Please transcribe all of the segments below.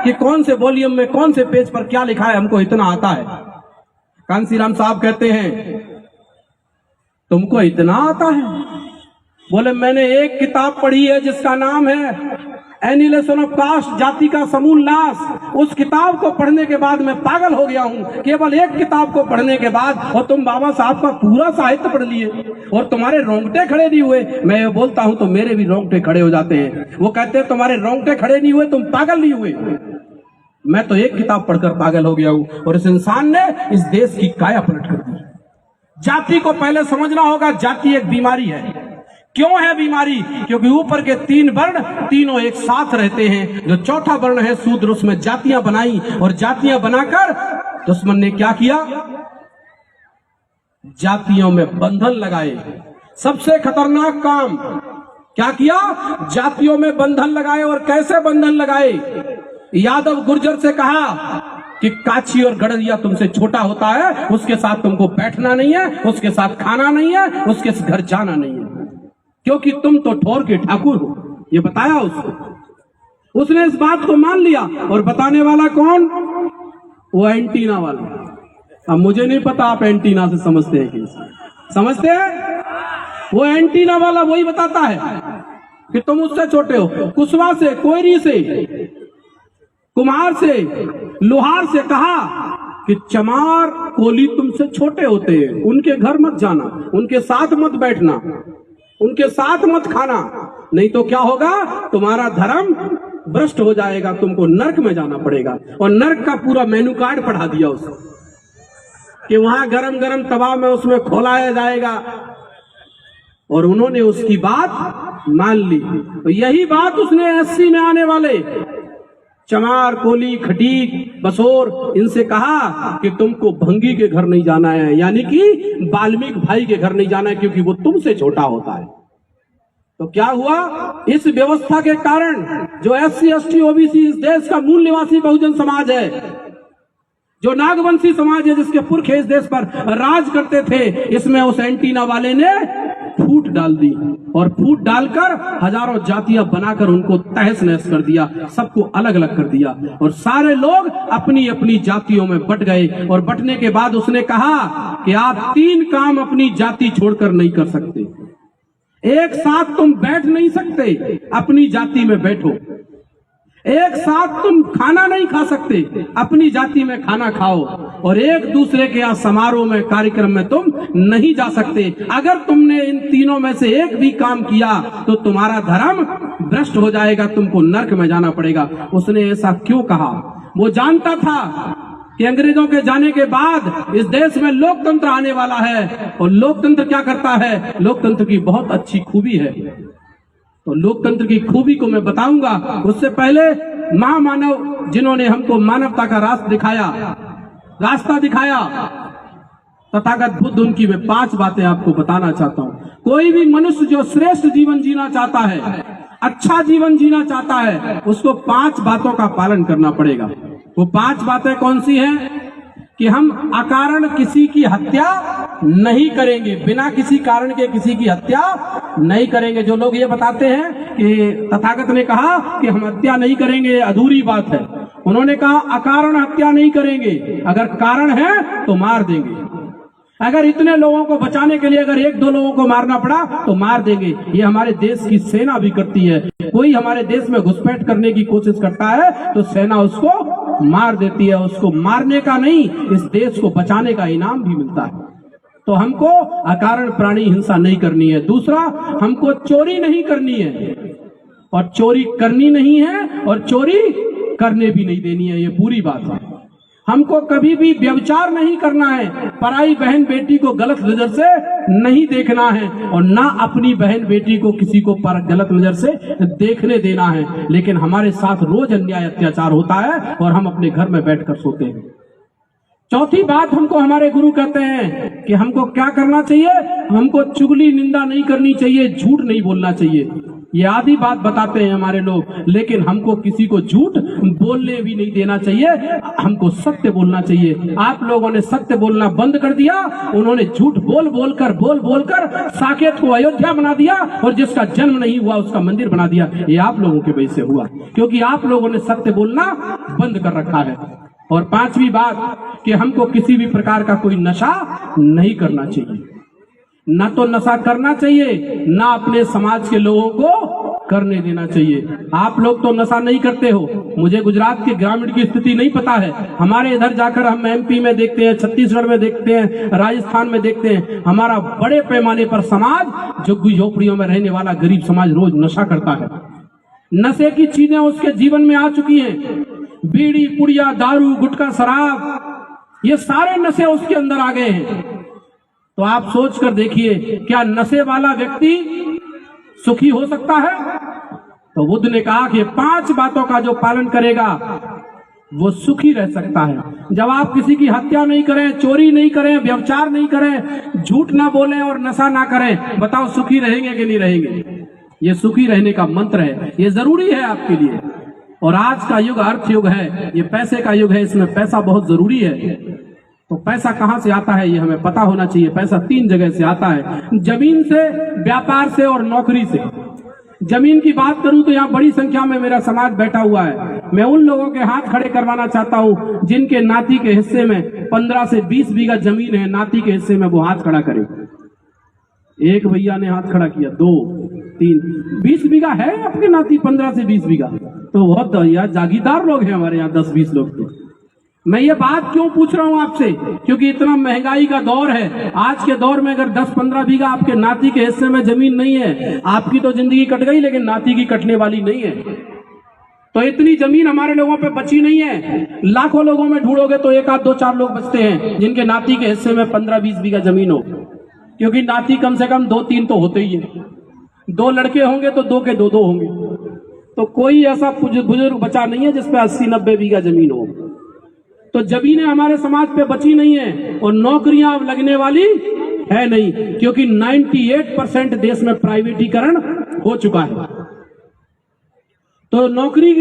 कि कौन से वॉल्यूम में कौन से पेज पर क्या लिखा है, हमको इतना आता है। कांसीराम साहब कहते हैं तुमको इतना आता है? बोले मैंने एक किताब पढ़ी है जिसका नाम है एनिहिलेशन ऑफ कास्ट, जाति का समूल नाश। उस किताब को पढ़ने के बाद मैं पागल हो गया हूं, केवल एक किताब को पढ़ने के बाद। और तुम बाबा साहब का पूरा साहित्य पढ़ लिए और तुम्हारे रोंगटे खड़े नहीं हुए। मैं ये बोलता हूं तो मेरे भी रोंगटे खड़े हो जाते हैं। वो कहते हैं तुम्हारे रोंगटे खड़े नहीं हुए, तुम पागल नहीं हुए। मैं तो एक किताब पढ़कर पागल हो गया हूं और इस इंसान ने इस देश की काया पलट कर दी। जाति को पहले समझना होगा, जाति एक बीमारी है। क्यों है बीमारी? क्योंकि ऊपर के 3 वर्ण तीनों एक साथ रहते हैं। जो चौथा वर्ण है शूद्र, उसमें जातियां बनाई और जातियां बनाकर दुश्मन ने क्या किया? जातियों में बंधन लगाए। सबसे खतरनाक काम क्या किया? जातियों में बंधन लगाए। और कैसे बंधन लगाए? यादव गुर्जर से कहा कि काची और गड़रिया तुमसे छोटा होता है, उसके साथ तुमको बैठना नहीं है, उसके साथ खाना नहीं है, उसके घर जाना नहीं है, क्योंकि तुम तो ठोर के ठाकुर हो। ये बताया उसको। उसने इस बात को मान लिया। और बताने वाला कौन? वो एंटीना वाला। अब मुझे नहीं पता आप एंटीना से समझते हैं कि समझते हैं? वो एंटीना वाला वही बताता है कि तुम उससे छोटे हो। कुशवा से, कोयरी से, कुम्हार से, लोहार से कहा कि चमार, कोली तुमसे छोटे होते हैं, उनके घर मत जाना, उनके साथ मत बैठना, उनके साथ मत खाना, नहीं तो क्या होगा? तुम्हारा धर्म भ्रष्ट हो जाएगा, तुमको नरक में जाना पड़ेगा। और नरक का पूरा मेनू कार्ड पढ़ा दिया उसको कि वहां गरम गरम तवा में उसमें खोलाया जाएगा। और उन्होंने उसकी बात मान ली। तो यही बात उसने 80 में आने वाले चमार, कोली, खटीक, बसोर, इनसे कहा कि तुमको भंगी के घर नहीं जाना है, यानी कि वाल्मीकि भाई के घर नहीं जाना है, क्योंकि वो तुमसे छोटा होता है। तो क्या हुआ? इस व्यवस्था के कारण जो SC, ST, OBC इस देश का मूल निवासी बहुजन समाज है, जो नागवंशी समाज है, जिसके पुरखे इस देश पर राज करते थे, इसमें उस एंटीना वाले ने फूट डाल दी। और फूट डालकर हजारों जातियां बनाकर उनको तहस नहस कर दिया, सबको अलग अलग कर दिया। और सारे लोग अपनी अपनी जातियों में बट गए। और बटने के बाद उसने कहा कि आप 3 काम अपनी जाति छोड़कर नहीं कर सकते। एक साथ तुम बैठ नहीं सकते, अपनी जाति में बैठो। एक साथ तुम खाना नहीं खा सकते, अपनी जाति में खाना खाओ। और एक दूसरे के यहाँ समारोह में, कार्यक्रम में तुम नहीं जा सकते। अगर तुमने इन तीनों में से एक भी काम किया तो तुम्हारा धर्म भ्रष्ट हो जाएगा, तुमको नरक में जाना पड़ेगा। उसने ऐसा क्यों कहा? वो जानता था कि अंग्रेजों के जाने के बाद इस देश में लोकतंत्र आने वाला है। और लोकतंत्र क्या करता है? लोकतंत्र की बहुत अच्छी खूबी है। तो लोकतंत्र की खूबी को मैं बताऊंगा। उससे पहले महामानव जिन्होंने हमको मानवता का रास्ता दिखाया, तथागत बुद्ध, उनकी मैं 5 बातें आपको बताना चाहता हूं। कोई भी मनुष्य जो श्रेष्ठ जीवन जीना चाहता है, अच्छा जीवन जीना चाहता है, उसको 5 बातों का पालन करना पड़ेगा। वो 5 बातें कौन सी हैं? कि हम अकारण किसी की हत्या नहीं करेंगे, बिना किसी कारण के किसी की हत्या नहीं करेंगे। जो लोग ये बताते हैं कि तथागत ने कहा कि हम हत्या नहीं करेंगे, अधूरी बात है। उन्होंने कहा अकारण हत्या नहीं करेंगे, अगर कारण है तो मार देंगे। अगर इतने लोगों को बचाने के लिए अगर 1-2 लोगों को मारना पड़ा तो मार देंगे। ये हमारे देश की सेना भी करती है। कोई हमारे देश में घुसपैठ करने की कोशिश करता है तो सेना उसको मार देती है। उसको मारने का नहीं, इस देश को बचाने का इनाम भी मिलता है। तो हमको अकारण प्राणी हिंसा नहीं करनी है। दूसरा, हमको चोरी नहीं करनी है, और चोरी करनी नहीं है, और चोरी करने भी नहीं देनी है। ये पूरी बात है। हमको कभी भी व्यभिचार नहीं करना है, पराई बहन बेटी को गलत नजर से नहीं देखना है, और ना अपनी बहन बेटी को किसी को गलत नजर से देखने देना है। लेकिन हमारे साथ रोज अन्याय अत्याचार होता है और हम अपने घर में बैठकर सोते हैं। चौथी बात हमको हमारे गुरु कहते हैं कि हमको क्या करना चाहिए? हमको चुगली निंदा नहीं करनी चाहिए, झूठ नहीं बोलना चाहिए। ये आधी बात बताते हैं हमारे लोग, लेकिन हमको किसी को झूठ बोलने भी नहीं देना चाहिए, हमको सत्य बोलना चाहिए। आप लोगों ने सत्य बोलना बंद कर दिया, उन्होंने झूठ बोल बोलकर साकेत को अयोध्या बना दिया और जिसका जन्म नहीं हुआ उसका मंदिर बना दिया। ये आप लोगों की वजह से हुआ, क्योंकि आप लोगों ने सत्य बोलना बंद कर रखा है। और पांचवी बात कि हमको किसी भी प्रकार का कोई नशा नहीं करना चाहिए, ना तो नशा करना चाहिए, ना अपने समाज के लोगों को करने देना चाहिए। आप लोग तो नशा नहीं करते हो, मुझे गुजरात के ग्रामीण की स्थिति नहीं पता है। हमारे इधर जाकर हम एमपी में देखते हैं, छत्तीसगढ़ में देखते हैं, राजस्थान में देखते हैं, हमारा बड़े पैमाने पर समाज, झुग्गी झोपड़ियों में रहने वाला गरीब समाज रोज नशा करता है। नशे की चीजें उसके जीवन में आ चुकी हैं, बीड़ी पुड़िया दारू गुटखा शराब, ये सारे नशे उसके अंदर आ गए हैं। तो आप सोच कर देखिए, क्या नशे वाला व्यक्ति सुखी हो सकता है? तो बुद्ध ने कहा कि 5 बातों का जो पालन करेगा वो सुखी रह सकता है। जब आप किसी की हत्या नहीं करें, चोरी नहीं करें, व्यभिचार नहीं करें, झूठ ना बोलें और नशा ना करें, बताओ सुखी रहेंगे कि नहीं रहेंगे? ये सुखी रहने का मंत्र है, ये जरूरी है आपके लिए। और आज का युग अर्थ युग है, ये पैसे का युग है, इसमें पैसा बहुत जरूरी है। तो पैसा कहां से आता है ये हमें पता होना चाहिए। पैसा 3 जगह से आता है, जमीन से, व्यापार से और नौकरी से। जमीन की बात करूं तो यहाँ बड़ी संख्या में मेरा समाज बैठा हुआ है। मैं उन लोगों के हाथ खड़े करवाना चाहता हूं जिनके नाती के हिस्से में 15 से 20 बीघा जमीन है, नाती के हिस्से में वो हाथ खड़ा करे। एक भैया ने हाथ खड़ा किया, 2 3 20 बीघा है आपके नाती, 15 से 20 बीघा तो बहुत यार जागीरदार लोग हैं हमारे यहाँ, 10-20 लोग तो। मैं ये बात क्यों पूछ रहा हूं आपसे, क्योंकि इतना महंगाई का दौर है। आज के दौर में अगर 10-15 बीघा आपके नाती के हिस्से में जमीन नहीं है, आपकी तो जिंदगी कट गई, लेकिन नाती की कटने वाली नहीं है। तो इतनी जमीन हमारे लोगों पे बची नहीं है। लाखों लोगों में ढूंढोगे तो 1 आध 2 4 लोग बचते हैं जिनके नाती के हिस्से में 15-20 बीघा जमीन हो, क्योंकि नाती कम से कम 2-3 तो होते ही है। 2 लड़के होंगे तो 2 के 2 होंगे। तो कोई ऐसा बुजुर्ग बचा नहीं है जिसपे 80-90 बीघा जमीन हो। तो जमीनें हमारे समाज पे बची नहीं है और नौकरियां अब लगने वाली है नहीं, क्योंकि 98% देश में प्राइवेटीकरण हो चुका है। तो नौकरी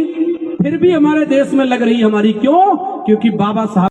फिर भी हमारे देश में लग रही है हमारी, क्यों? क्योंकि बाबा साहब